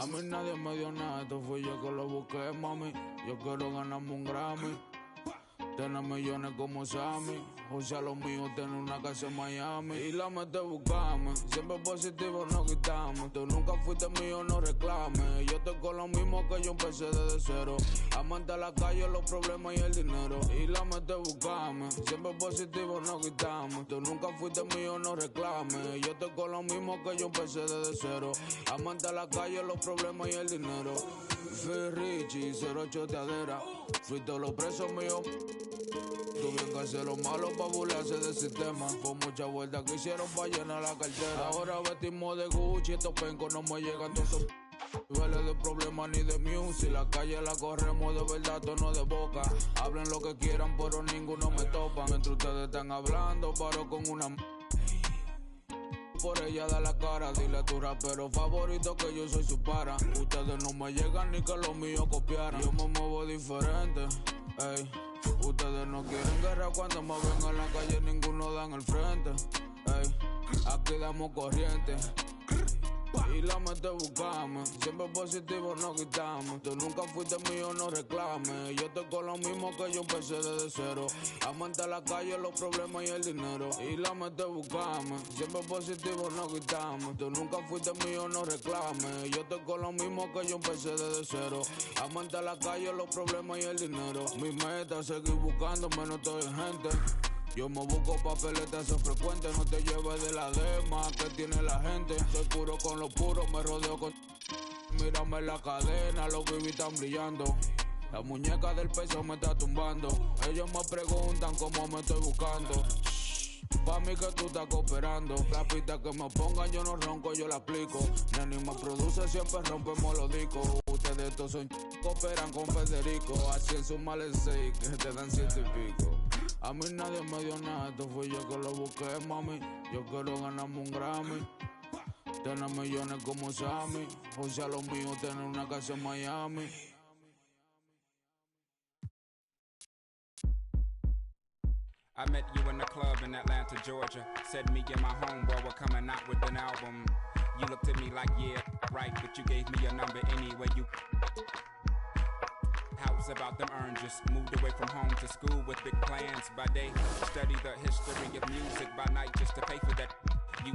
A mí nadie me dio nada, esto fui yo que lo busqué, mami. Yo quiero ganarme un Grammy, tener millones como Sammy. O sea, lo mío, tener una casa en Miami. Y la mete buscame, siempre positivo no quitamos. Tú nunca fuiste mío, no reclames. Yo estoy con lo mismo que yo empecé desde cero. Amante a la calle, los problemas y el dinero. Y la mete buscame, siempre positivo no quitamos. Tú nunca fuiste mío, no reclames. Yo estoy con lo mismo que yo empecé desde cero. Amante a la calle, los problemas y el dinero. Fui Richie, 08 de adera. Fui todos los presos míos. Tuvieron que hacer lo malo pa' burlarse del sistema. Fue mucha vuelta que hicieron pa' llenar la cartera. Ahora vestimos de Gucci, estos pencos no me llegan todos esos niveles de problemas ni de music. La calle la corremos de verdad, tono de boca. Hablen lo que quieran, pero ninguno me topa. Mientras ustedes están hablando, paro con una por ella da la cara. Dile a tu rapero favorito que yo soy su para. Ustedes no me llegan ni que los míos copiaran. Yo me muevo diferente, ey. Ustedes no quieren guerra cuando me ven en la calle, ninguno da en el frente, ey. Aquí damos corriente y la mete buscame, siempre positivo no quitamos. Tú nunca fuiste mío, no reclames. Yo estoy con lo mismo que yo empecé desde cero. Amante a la calle, los problemas y el dinero. Y la mete buscame, siempre positivo no quitamos. Tú nunca fuiste mío, no reclames. Yo estoy con lo mismo que yo empecé desde cero. Amante a la calle, los problemas y el dinero. Mi meta es seguir buscándome, no estoy en gente. Yo me busco papeletas, eso frecuente. No te lleves de la dema que tiene la gente. Soy puro con lo puro, me rodeo con... Mírame en la cadena, los bibis están brillando. La muñeca del peso me está tumbando. Ellos me preguntan cómo me estoy buscando. Pa' mí que tú estás cooperando. La pista que me pongan yo no ronco, yo la aplico. Neni me produce, siempre rompemos los discos. Ustedes todos son cooperan con Federico. Así en su males 6 que te dan 100 y pico. A mí nadie me dio nada, esto fui yo que lo busqué, mami. Yo quiero ganarme un Grammy, tener millones como Sammy. O sea, lo mío, tener una casa en Miami. I met you in the club in Atlanta, Georgia. Said me and my homeboy were coming out with an album. You looked at me like, yeah, right, but you gave me your number anyway. You house about them oranges. Moved away from home to school with big plans. By day, study the history of music. By night, just to pay for that. You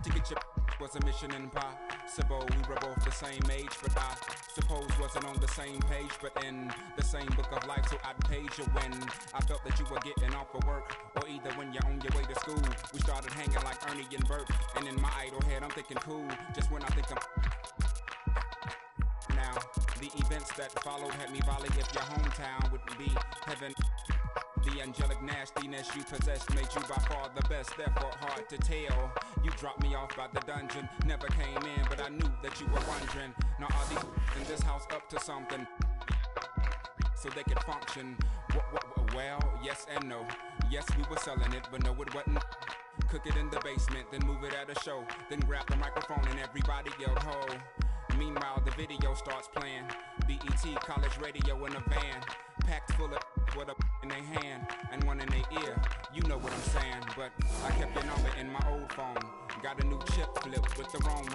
to get your was a mission impossible. We were both the same age, but I suppose wasn't on the same page, but in the same book of life. So I'd page you when I felt that you were getting off of work, or either when you're on your way to school. We started hanging like Ernie and Bert, and in my idle head I'm thinking cool. Just when I think I'm now, the events that followed had me volley if your hometown would be heaven. The angelic nastiness you possessed made you by far the best, therefore hard to tell. You dropped me off by the dungeon, never came in, but I knew that you were wondering. Now are these in this house up to something so they could function? Well, yes and no. Yes, we were selling it, but no, it wasn't. Cook it in the basement, then move it at a show, then grab the microphone and everybody yelled ho. Meanwhile, the video starts playing. BET, college radio in a van, packed full of with a in their hand and one in their ear. You know what I'm saying, but I kept your number in my old phone. Got a new chip flipped with the wrong.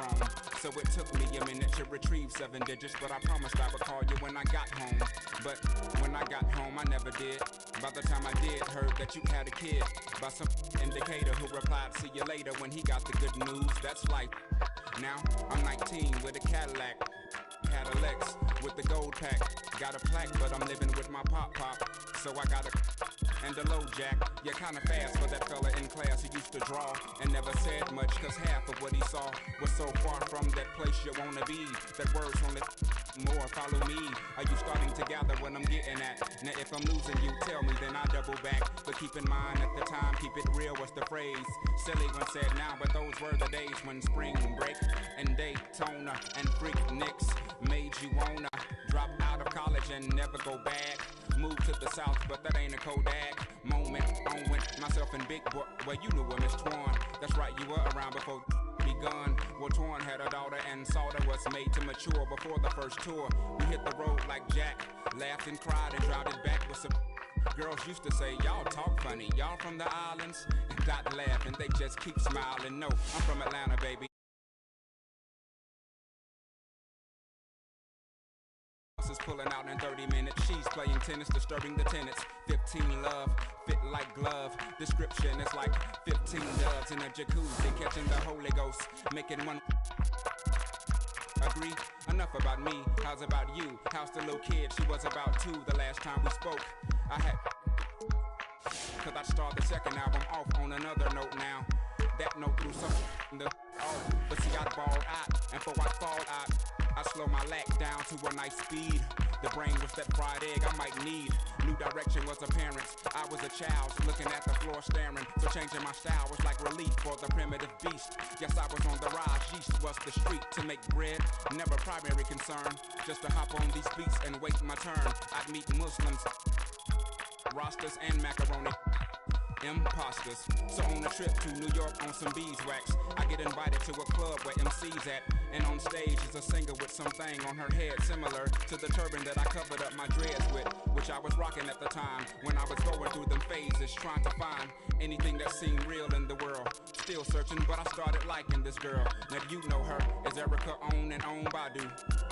So it took me a minute to retrieve 7 digits, but I promised I would call you when I got home. But when I got home, I never did. By the time I did, heard that you had a kid by some indicator who replied, see you later, when he got the good news. That's life. Now I'm 19 with a Cadillac, had a Lex with the gold pack. Got a plaque, but I'm living with my pop. So I got a and a low jack. You're kinda fast for that fella in class who used to draw and never said much, cause half of what he saw was so far from that place you wanna be. That words only more, follow me. Are you starting to gather what I'm getting at? Now if I'm losing you, tell me, then I double back. But keep in mind at the time, keep it real was the phrase. Silly when said now, but those were the days when spring break and Daytona and freak Nicks made you wanna drop out of college and never go back. Move to the south, but that ain't a Kodak moment. On went myself and Big Boy, well you knew him as Twan. That's right, you were around before begun. Well, Twan had a daughter and Salter was made to mature before the first tour. We hit the road like Jack, laughed and cried and dropped it back with some girls used to say, y'all talk funny, y'all from the islands? And got laughing, they just keep smiling. No, I'm from Atlanta, baby. pulling out in 30 minutes. She's playing tennis, disturbing the tenants. 15 love, fit like glove. Description is like 15 doves in a jacuzzi, catching the Holy Ghost, making one. Agree? Enough about me, how's about you? How's the little kid? She was about 2 the last time we spoke. I had, cause I'd start the second album off on another note now. That note threw something the off, but see I balled out, and before I fall out, I slow my lack down to a nice speed. The brain was that fried egg I might need. New direction was apparent. I was a child looking at the floor staring. So changing my style was like relief for the primitive beast. Yes, I was on the rise. Yeast was the street to make bread. Never primary concern. Just to hop on these beats and wait my turn. I'd meet Muslims, rosters and macaroni. Imposters. So on a trip to New York on some beeswax, I get invited to a club where MC's at, and on stage is a singer with something on her head similar to the turban that I covered up my dreads with, which I was rocking at the time when I was going through them phases, trying to find anything that seemed real in the world. Still searching, but I started liking this girl. Now you know her as Erica on and on Badu.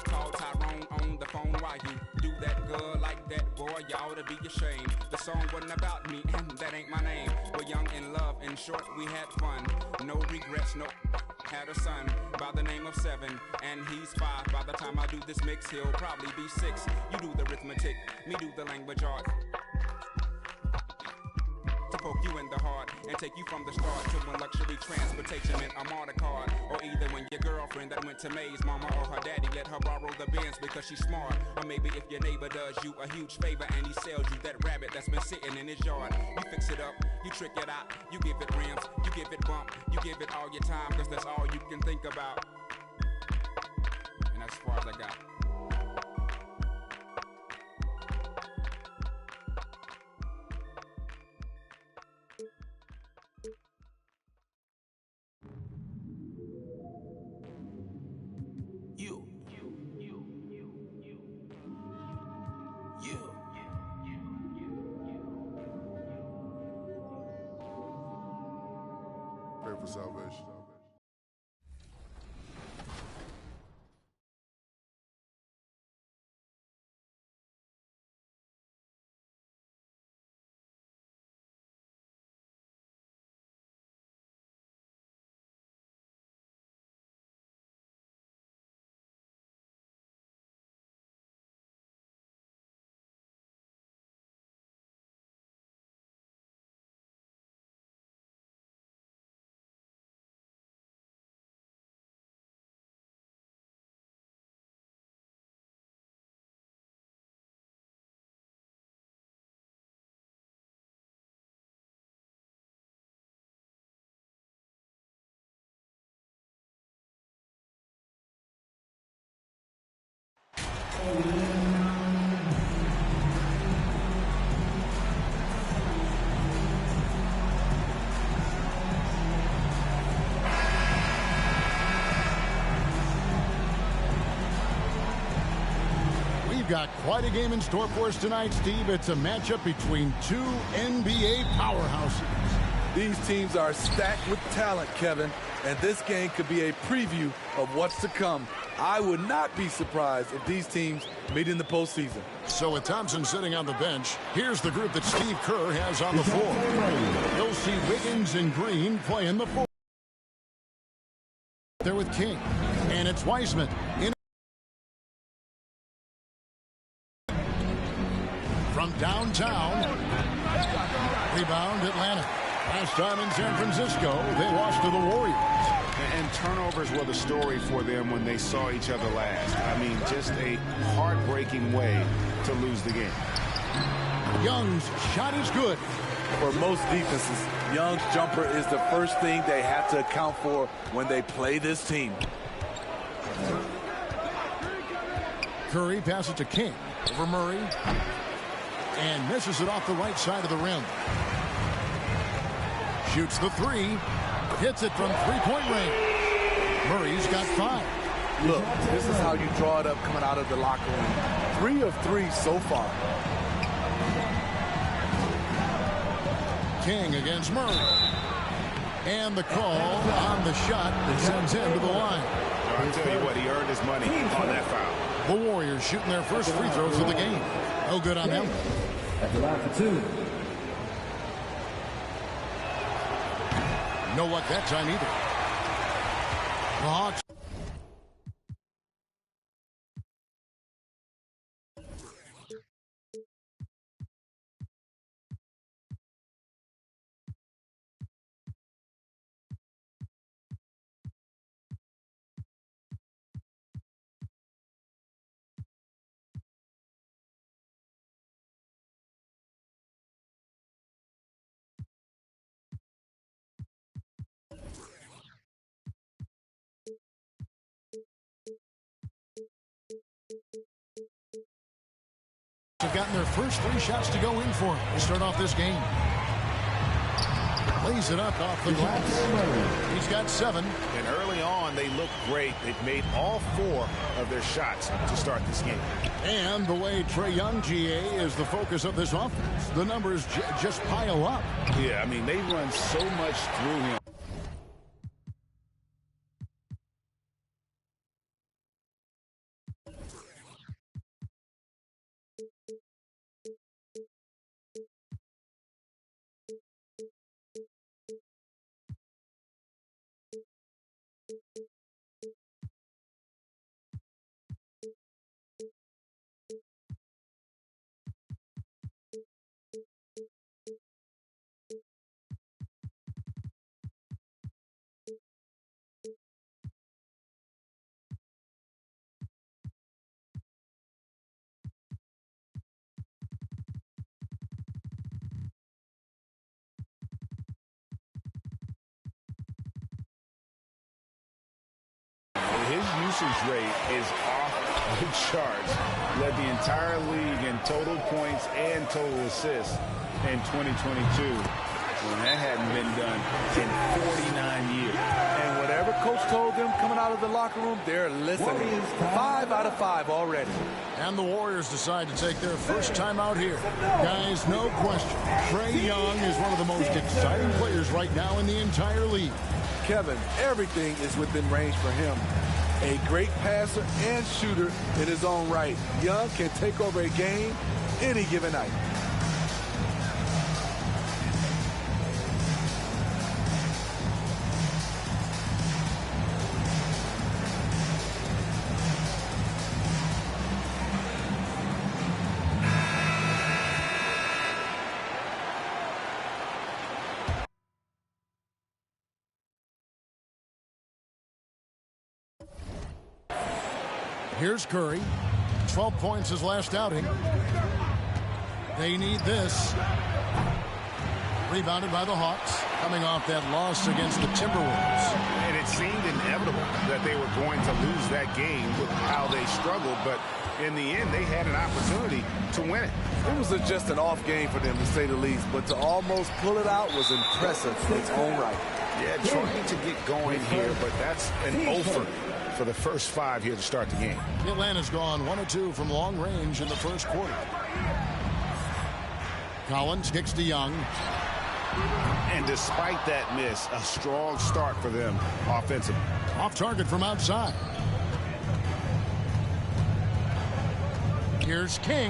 Call Tyrone on the phone while you do that good like that, boy, you ought to be ashamed. The song wasn't about me, and that ain't my name. We're young in love, in short, we had fun. No regrets, no. Had a son by the name of 7, and he's 5. By the time I do this mix, he'll probably be 6. You do the arithmetic, me do the language art. To poke you in the heart and take you from the start to when luxury transportation meant a martyr card. Or either when your girlfriend that went to May's mama or her daddy let her borrow the Benz because she's smart. Or maybe if your neighbor does you a huge favor and he sells you that rabbit that's been sitting in his yard. You fix it up, you trick it out, you give it rims, you give it bump, you give it all your time because that's all you can think about. And that's as far as I got. Pray for salvation. We've got quite a game in store for us tonight, Steve. It's a matchup between two NBA powerhouses. These teams are stacked with talent, Kevin, and this game could be a preview of what's to come. I would not be surprised if these teams meet in the postseason. So with Thompson sitting on the bench, here's the group that Steve Kerr has on the floor. You'll see Wiggins and Green playing the four. There with King, and it's Wiseman in. From downtown, rebound Atlanta. Last time in San Francisco, they lost to the Warriors. And turnovers were the story for them when they saw each other last. I mean, just a heartbreaking way to lose the game. Young's shot is good. For most defenses, Young's jumper is the first thing they have to account for when they play this team. Curry passes to King over Murray. And misses it off the right side of the rim. Shoots the three. Hits it from three-point range. Murray's got 5. Look, this is how you draw it up coming out of the locker room. 3 of 3 so far. King against Murray. And the call on the shot that sends him to the line. I'll tell you what, he earned his money on that foul. The Warriors shooting their first free throws of the game. No good on them. At the line for 2. No luck that time either. The Hawks. Have gotten their first 3 shots to go in for him to start off this game. Lays it up off the glass. He's got 7. And early on, they looked great. They've made all 4 of their shots to start this game. And the way Trae Young, GA, is the focus of this offense. The numbers just pile up. Yeah, I mean, they run so much through him. His usage rate is off the charts. Led the entire league in total points and total assists in 2022. And that hadn't been done in 49 years. And whatever coach told them coming out of the locker room, they're listening. 5 out of 5 already. And the Warriors decide to take their first time out here. Guys, no question, Trae Young is one of the most exciting players right now in the entire league. Kevin, everything is within range for him. A great passer and shooter in his own right. Young can take over a game any given night. Here's Curry. 12 points his last outing. They need this. Rebounded by the Hawks, coming off that loss against the Timberwolves. And it seemed inevitable that they were going to lose that game with how they struggled, but in the end, they had an opportunity to win it. It was just an off game for them, to say the least, but to almost pull it out was impressive in its own right. Yeah, trying to get going here, but that's an offer for the first 5 here to start the game. Atlanta's gone 1 of 2 from long range in the first quarter. Collins kicks to Young. And despite that miss, a strong start for them offensively. Off target from outside. Here's King.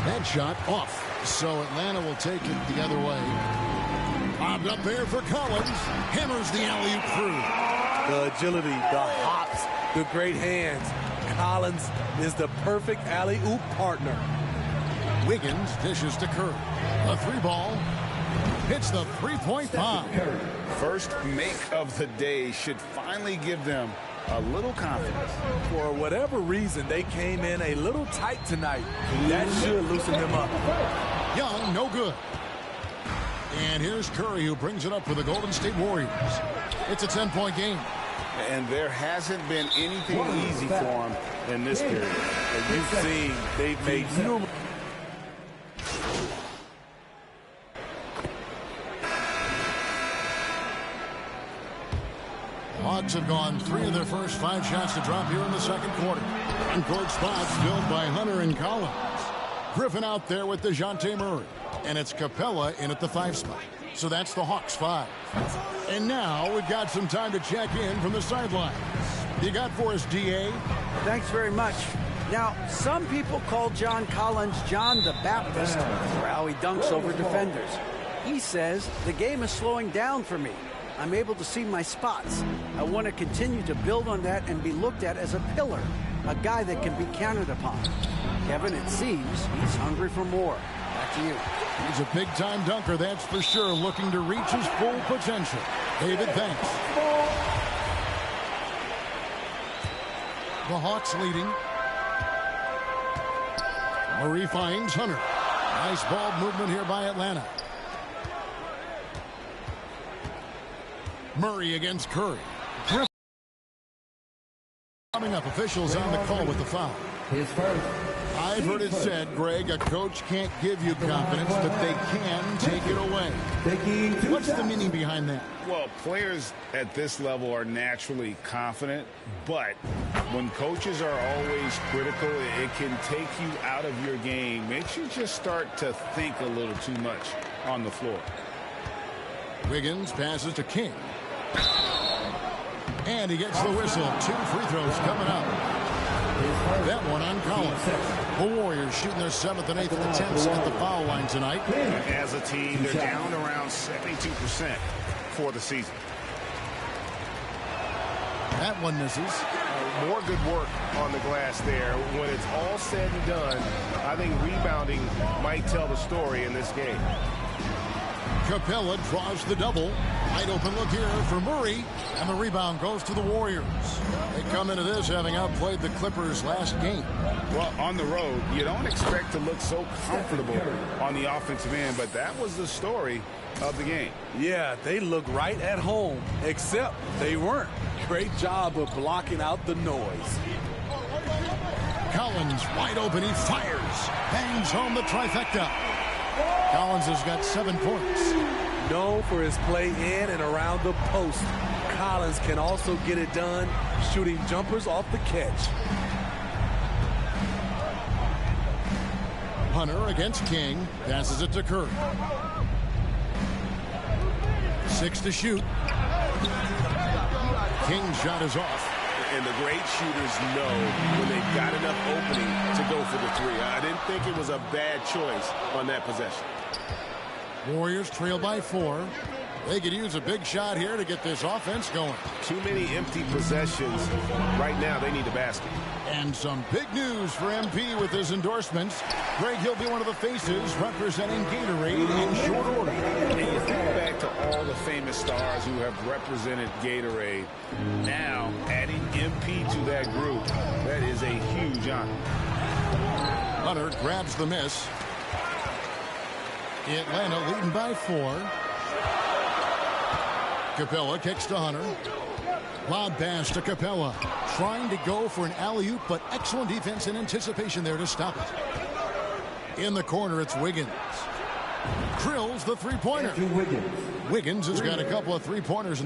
That shot off. So Atlanta will take it the other way. Bobbed up there for Collins. Hammers the alley-oop through. The agility, the hops, the great hands. Collins is the perfect alley-oop partner. Wiggins dishes to Curry. A 3-ball. Hits the three-point bomb. First make of the day should finally give them a little confidence. For whatever reason, they came in a little tight tonight. That should loosen them up. Young, no good. And here's Curry, who brings it up for the Golden State Warriors. It's a 10-point game. And there hasn't been anything easy for them in this period. And you've seen they've made numerous. Hawks have gone 3 of their first 5 shots to drop here in the second quarter. And court spots filled by Hunter and Collins. Griffin out there with DeJounte Murray. And it's Capella in at the 5 spot. So that's the Hawks 5. And now we've got some time to check in from the sidelines. You got for us, DA? Thanks very much. Now, some people call John Collins John the Baptist for how he dunks over defenders. He says, the game is slowing down for me. I'm able to see my spots. I want to continue to build on that and be looked at as a pillar, a guy that can be counted upon. Kevin, it seems he's hungry for more. Back to you. He's a big-time dunker, that's for sure, looking to reach his full potential. David, thanks. The Hawks leading. Murray finds Hunter. Nice ball movement here by Atlanta. Murray against Curry. Coming up, officials on the call with the foul. His first. I've heard it said, Greg, a coach can't give you confidence, but they can take it away. What's the meaning behind that? Well, players at this level are naturally confident, but when coaches are always critical, it can take you out of your game. Makes you just start to think a little too much on the floor. Wiggins passes to King. And he gets the whistle. 2 free throws coming up. That one on Collins. The Warriors shooting their 7th and 8th attempts at the foul line tonight. As a team, they're down around 72% for the season. That one misses. More good work on the glass there. When it's all said and done, I think rebounding might tell the story in this game. Capella draws the double. Wide open look here for Murray. And the rebound goes to the Warriors. They come into this having outplayed the Clippers last game. Well, on the road, you don't expect to look so comfortable on the offensive end, but that was the story of the game. Yeah, they look right at home, except they weren't. Great job of blocking out the noise. Collins wide open. He fires. Bangs home the trifecta. Collins has got 7 points. Known for his play in and around the post, Collins can also get it done shooting jumpers off the catch. Hunter against King. Passes it to Curry. 6 to shoot. King's shot is off. And the great shooters know when they've got enough opening to go for the 3. I didn't think it was a bad choice on that possession. Warriors trail by 4. They could use a big shot here to get this offense going. Too many empty possessions. Right now, they need a basket. And some big news for MP with his endorsements. Greg, he'll be one of the faces representing Gatorade in short order. And you think back to all the famous stars who have represented Gatorade. Now, adding MP to that group, that is a huge honor. Hunter grabs the miss. Atlanta leading by 4. Capella kicks to Hunter. Lob pass to Capella. Trying to go for an alley-oop, but excellent defense and anticipation there to stop it. In the corner, it's Wiggins. Drills the three-pointer. Wiggins has got a couple of three-pointers.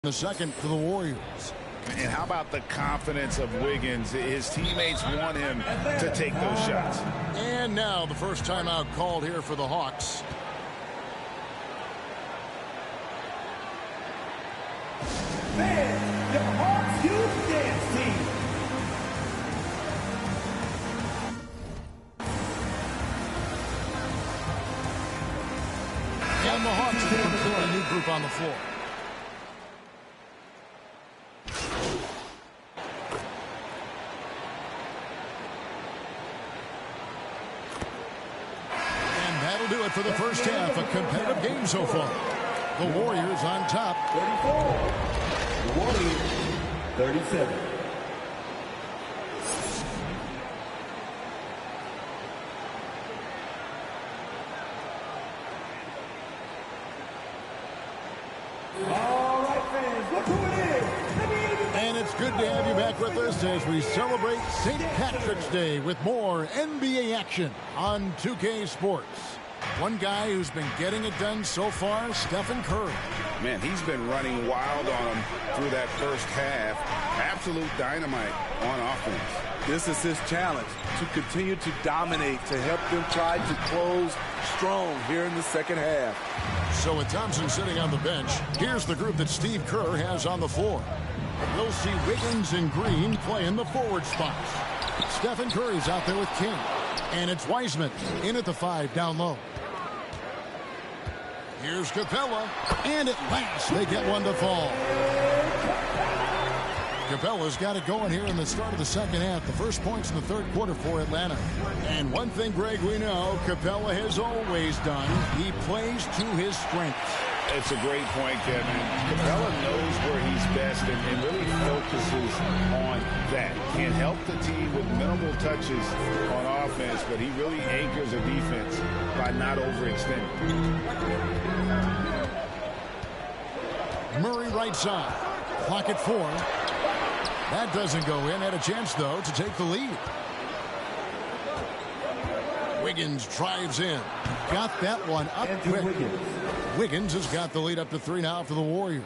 The second for the Warriors. And how about the confidence of Wiggins? His teammates want him to take those shots. And now the first timeout called here for the Hawks. Man, the Hawks Youth Dance Team. And the Hawks have a completely new group on the floor. Do it for the first half. A competitive game so far. The Warriors on top. 34. The Warriors 37. All right, fans, look who it is. And it's good to have you back with us as we celebrate St. Patrick's Day with more NBA action on 2K Sports. One guy who's been getting it done so far, Stephen Curry. Man, he's been running wild on him through that first half. Absolute dynamite on offense. This is his challenge, to continue to dominate, to help them try to close strong here in the second half. So with Thompson sitting on the bench, here's the group that Steve Kerr has on the floor. We'll see Wiggins and Green play in the forward spots. Stephen Curry's out there with King. And it's Wiseman in at the 5 down low. Here's Capella, and at last they get one to fall. Capella's got it going here in the start of the second half. The first points in the third quarter for Atlanta. And one thing, Greg, we know Capella has always done. He plays to his strengths. It's a great point, Kevin. Capella knows where he's best and really focuses on that. Can help the team with minimal touches on offense, but he really anchors a defense by not overextending. Murray right side. Clock at 4. That doesn't go in. Had a chance, though, to take the lead. Wiggins drives in. Got that one up quick. Wiggins has got the lead up to 3 now for the Warriors.